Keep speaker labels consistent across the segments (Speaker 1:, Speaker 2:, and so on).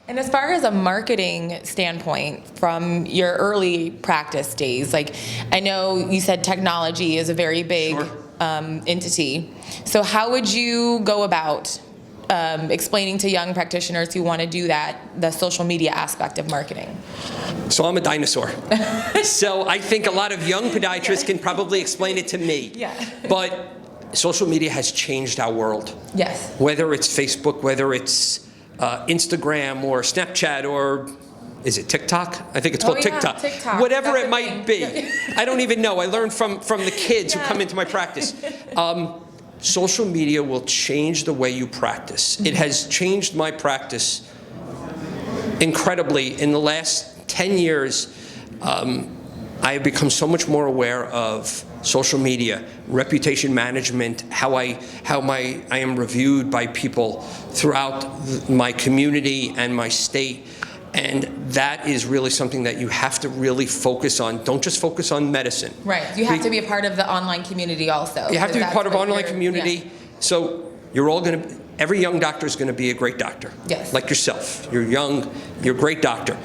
Speaker 1: And as far as a marketing standpoint, from your early practice days, like I know you said technology is a very big
Speaker 2: Sure.
Speaker 1: Entity. So how would you go about explaining to young practitioners who want to do that, the social media aspect of marketing?
Speaker 2: So I'm a dinosaur. So I think a lot of young podiatrists can probably explain it to me.
Speaker 1: Yeah.
Speaker 2: But social media has changed our world.
Speaker 1: Yes.
Speaker 2: Whether it's Facebook, whether it's Instagram or Snapchat or is it TikTok? I think it's called TikTok.
Speaker 1: TikTok.
Speaker 2: Whatever
Speaker 1: That's
Speaker 2: it might be. I don't even know. I learned from the kids who come into my practice. Social media will change the way you practice. It has changed my practice incredibly. In the last 10 years, I have become so much more aware of social media, reputation management, how I am reviewed by people throughout my community and my state. And that is really something that you have to really focus on. Don't just focus on medicine.
Speaker 1: Right. You have to be a part of the online community also.
Speaker 2: You have to be part of online community.
Speaker 1: Yeah.
Speaker 2: So you're all going to, every young doctor is going to be a great doctor.
Speaker 1: Yes.
Speaker 2: Like yourself. You're young, you're a great doctor.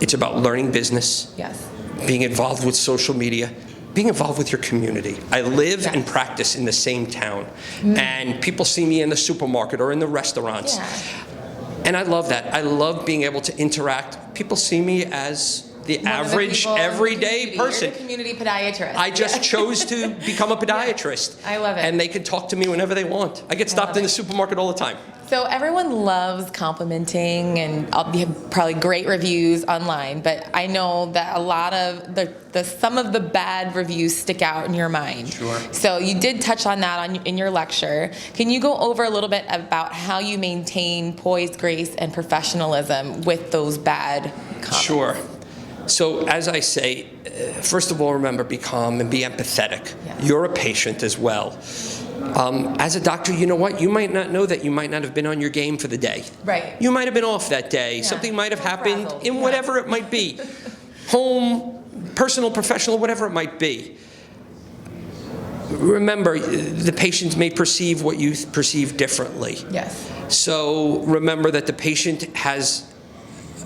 Speaker 2: It's about learning business.
Speaker 1: Yes.
Speaker 2: Being involved with social media, being involved with your community. I live
Speaker 1: Yes.
Speaker 2: and practice in the same town. And people see me in the supermarket or in the restaurants.
Speaker 1: Yeah.
Speaker 2: And I love that. I love being able to interact. People see me as the
Speaker 1: One of the
Speaker 2: average,
Speaker 1: people in the
Speaker 2: everyday
Speaker 1: community.
Speaker 2: person.
Speaker 1: You're a community podiatrist.
Speaker 2: I just chose to become a podiatrist.
Speaker 1: I love it.
Speaker 2: And they can talk to me whenever they want. I get stopped in the supermarket all the time.
Speaker 1: So everyone loves complimenting, and you have probably great reviews online, but I know that a lot of some of the bad reviews stick out in your mind.
Speaker 2: Sure.
Speaker 1: So you did touch on that in your lecture. Can you go over a little bit about how you maintain poise, grace, and professionalism with those bad comments?
Speaker 2: Sure. So as I say, first of all, remember, be calm and be empathetic.
Speaker 1: Yes.
Speaker 2: You're a patient as well. As a doctor, you know what? You might not know that you might not have been on your game for the day.
Speaker 1: Right.
Speaker 2: You might have been off that day.
Speaker 1: Yeah.
Speaker 2: Something might have happened
Speaker 1: Frazzled.
Speaker 2: in whatever it might be. Home, personal, professional, whatever it might be. Remember, the patients may perceive what you perceive differently.
Speaker 1: Yes.
Speaker 2: So remember that the patient has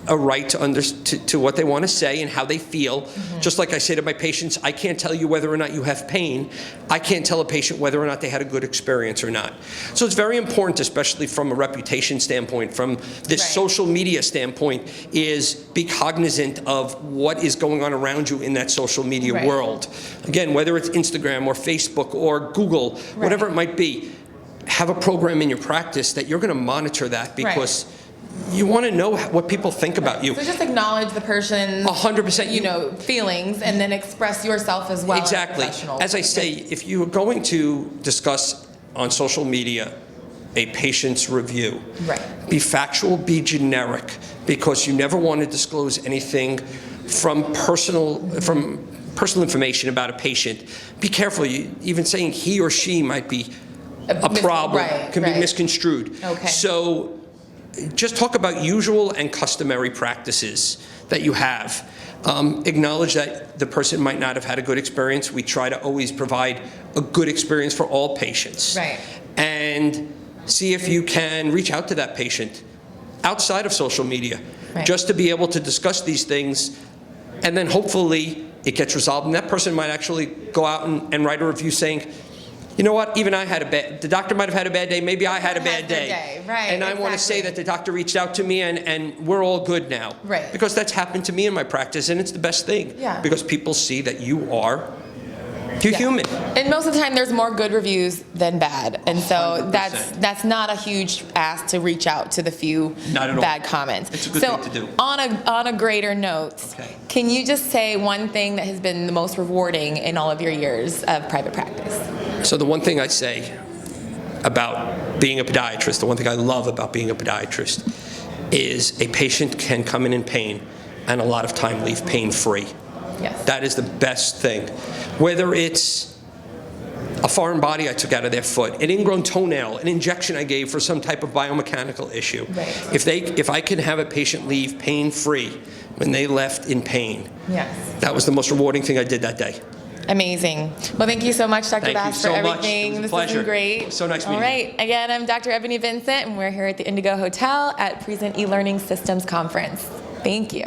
Speaker 2: a right to what they want to say and how they feel. Just like I say to my patients, I can't tell you whether or not you have pain. I can't tell a patient whether or not they had a good experience or not. So it's very important, especially from a reputation standpoint, from this social media standpoint, is be cognizant of what is going on around you in that social media world. Again, whether it's Instagram or Facebook or Google, whatever it might be, have a program in your practice that you're going to monitor that, because you want to know what people think about you.
Speaker 1: So just acknowledge the person's
Speaker 2: 100%,
Speaker 1: feelings, and then express yourself as well.
Speaker 2: Exactly. As I say, if you're going to discuss on social media a patient's review, be factual, be generic, because you never want to disclose anything from personal information about a patient. Be careful. Even saying he or she might be a problem, can be misconstrued.
Speaker 1: Okay.
Speaker 2: So just talk about usual and customary practices that you have. Acknowledge that the person might not have had a good experience. We try to always provide a good experience for all patients.
Speaker 1: Right.
Speaker 2: And see if you can reach out to that patient outside of social media, just to be able to discuss these things, and then hopefully it gets resolved. And that person might actually go out and write a review saying, you know what, even I had the doctor might have had a bad day, maybe I had a bad day. And I want to say that the doctor reached out to me and we're all good now. Because that's happened to me in my practice, and it's the best thing. Because people see that you're human.
Speaker 1: And most of the time there's more good reviews than bad. And so
Speaker 2: 100%.
Speaker 1: that's not a huge ask to reach out to the few bad comments.
Speaker 2: It's a good thing to do.
Speaker 1: On a greater note, can you just say one thing that has been the most rewarding in all of your years of private practice?
Speaker 2: So the one thing I say about being a podiatrist, the one thing I love about being a podiatrist, is a patient can come in pain and a lot of time leave pain-free.
Speaker 1: Yes.
Speaker 2: That is the best thing. Whether it's a foreign body I took out of their foot, an ingrown toenail, an injection I gave for some type of biomechanical issue. If I can have a patient leave pain-free when they left in pain, that was the most rewarding thing I did that day.
Speaker 1: Amazing. Well, thank you so much, Dr.
Speaker 2: Thank you
Speaker 1: Bass,
Speaker 2: so
Speaker 1: for
Speaker 2: much.
Speaker 1: everything.
Speaker 2: It was a
Speaker 1: This
Speaker 2: pleasure.
Speaker 1: has been great.
Speaker 2: So nice
Speaker 1: All
Speaker 2: meeting you.
Speaker 1: right. Again, I'm Dr. Ebony Vincent, and we're here at the Indigo Hotel at Present eLearning Systems Conference. Thank you.